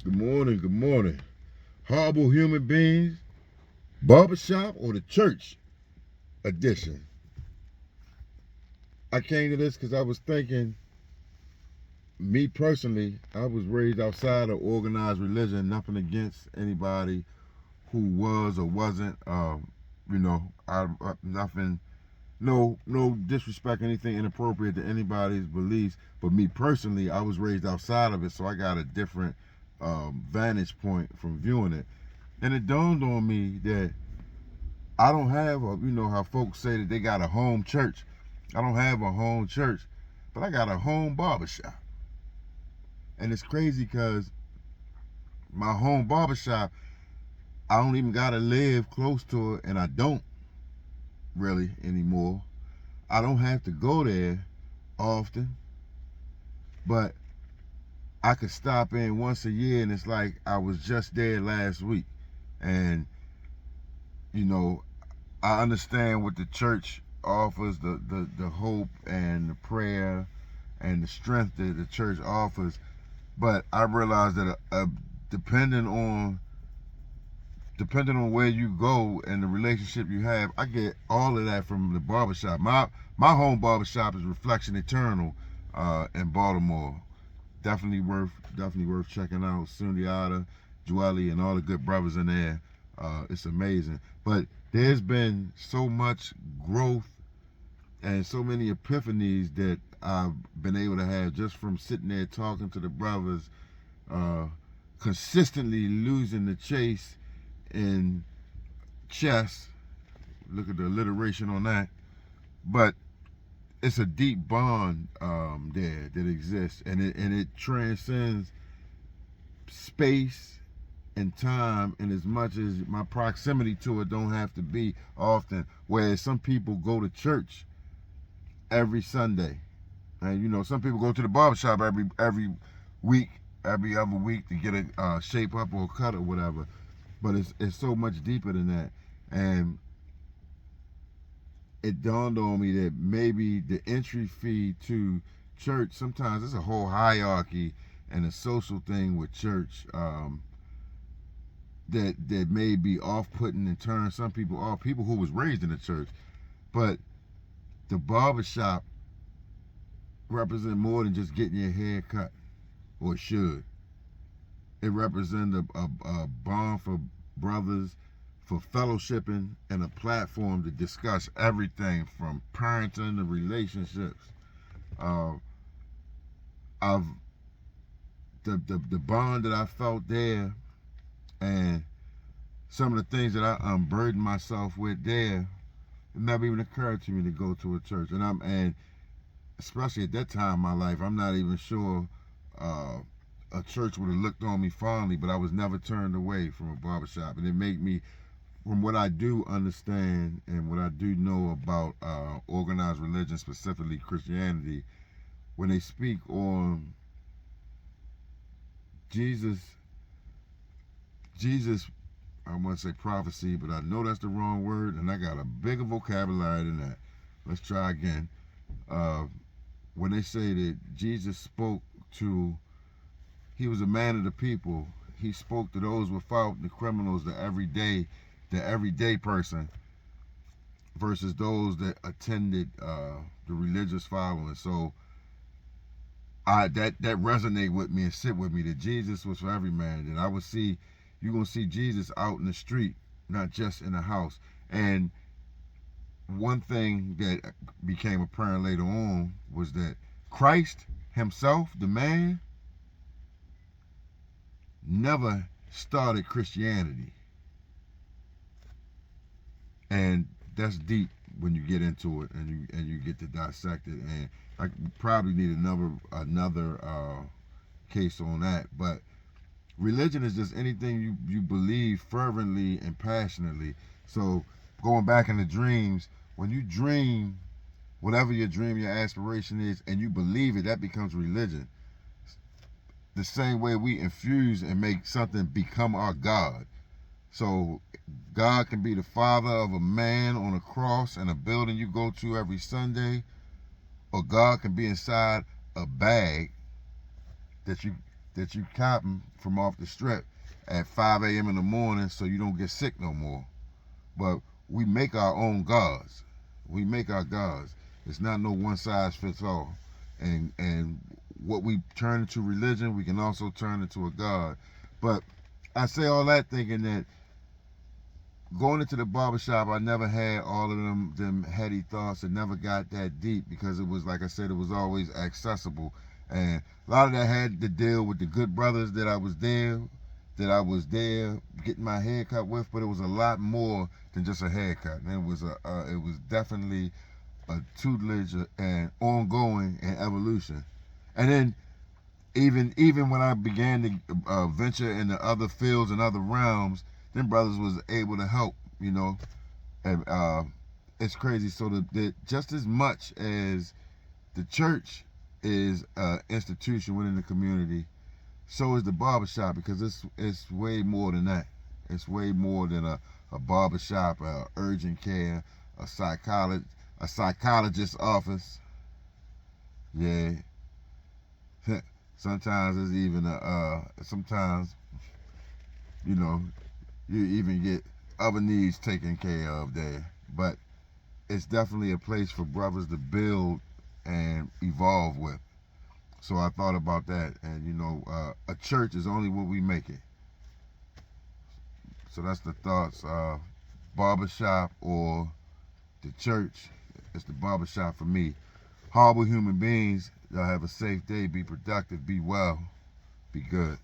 Good morning, good morning. Horrible human beings, barbershop or the church edition. I came to this because I was thinking, me personally, I was raised outside of organized religion, nothing against anybody who was or wasn't, nothing, no disrespect, anything inappropriate to anybody's beliefs. But me personally, I was raised outside of it, so I got a different vantage point from viewing it. And it dawned on me that I don't have how folks say that they got a home church. I don't have a home church, but I got a home barbershop. And it's crazy because my home barbershop, I don't even got to live close to it, and I don't really anymore. I don't have to go there often, but I could stop in once a year, and it's like I was just there last week. And, you know, I understand what the church offers, the hope and the prayer and the strength that the church offers. But I realize that depending on where you go and the relationship you have, I get all of that from the barbershop. My home barbershop is Reflection Eternal in Baltimore. Definitely worth checking out. Sundiata, Joelle, and all the good brothers in there. It's amazing. But there's been so much growth and so many epiphanies that I've been able to have just from sitting there talking to the brothers, uh, consistently losing the chase in chess. Look at the alliteration on that. But it's a deep bond there that exists, and it transcends space and time, and as much as my proximity to it don't have to be often. Whereas some people go to church every Sunday, and some people go to the barbershop every week, every other week to get a shape up or a cut or whatever. But it's so much deeper than that, and it dawned on me that maybe the entry fee to church, sometimes it's a whole hierarchy and a social thing with church, that may be off-putting and turn some people off, people who was raised in the church. But the barbershop represent more than just getting your hair cut, or it should. It represents a bond for brothers, for fellowshipping, and a platform to discuss everything from parenting to relationships. Uh, I've the bond that I felt there, and some of the things that I unburdened myself with there, it never even occurred to me to go to a church. And especially at that time in my life, I'm not even sure uh, a church would have looked on me fondly, but I was never turned away from a barbershop. And it made me, from what I do understand and what I do know about organized religion, specifically Christianity, when they speak on Jesus, Jesus, I want to say prophecy, but I know that's the wrong word, and I got a bigger vocabulary than that. Let's try again. Uh, when they say that Jesus spoke to, he was a man of the people. He spoke to those without, the criminals, the everyday person, versus those that attended the religious following. So that resonate with me and sit with me, that Jesus was for every man. And you're gonna see Jesus out in the street, not just in the house. And one thing that became apparent later on was that Christ himself, the man, never started Christianity. And that's deep when you get into it, and you get to dissect it. And I probably need another case on that. But religion is just anything you believe fervently and passionately. So going back into dreams, when you dream whatever your dream, your aspiration is, and you believe it, that becomes religion. The same way we infuse and make something become our God. So God can be the father of a man on a cross in a building you go to every Sunday, or God can be inside a bag that you that you copping from off the strip at 5 a.m. in the morning so you don't get sick no more. But we make our own gods. We make our gods. It's not no one size fits all. And what we turn into religion, we can also turn into a god. But I say all that thinking that going into the barbershop, I never had all of them heady thoughts and never got that deep because it was, like I said, it was always accessible. And a lot of that had to deal with the good brothers that I was there getting my hair cut with, but it was a lot more than just a haircut. And it was definitely a tutelage and ongoing and evolution. And then even when I began to venture into other fields and other realms, them brothers was able to help, you know. And it's crazy. So just as much as the church is an institution within the community, so is the barbershop, because it's way more than that. It's way more than a barbershop, urgent care, a psychologist's office. Yeah. Sometimes it's even sometimes, you know, you even get other needs taken care of there. But it's definitely a place for brothers to build and evolve with. So I thought about that, and you know, a church is only what we make it. So that's the thoughts. Barbershop or the church. It's the barbershop for me. Horrible human beings. Y'all have a safe day. Be productive. Be well. Be good.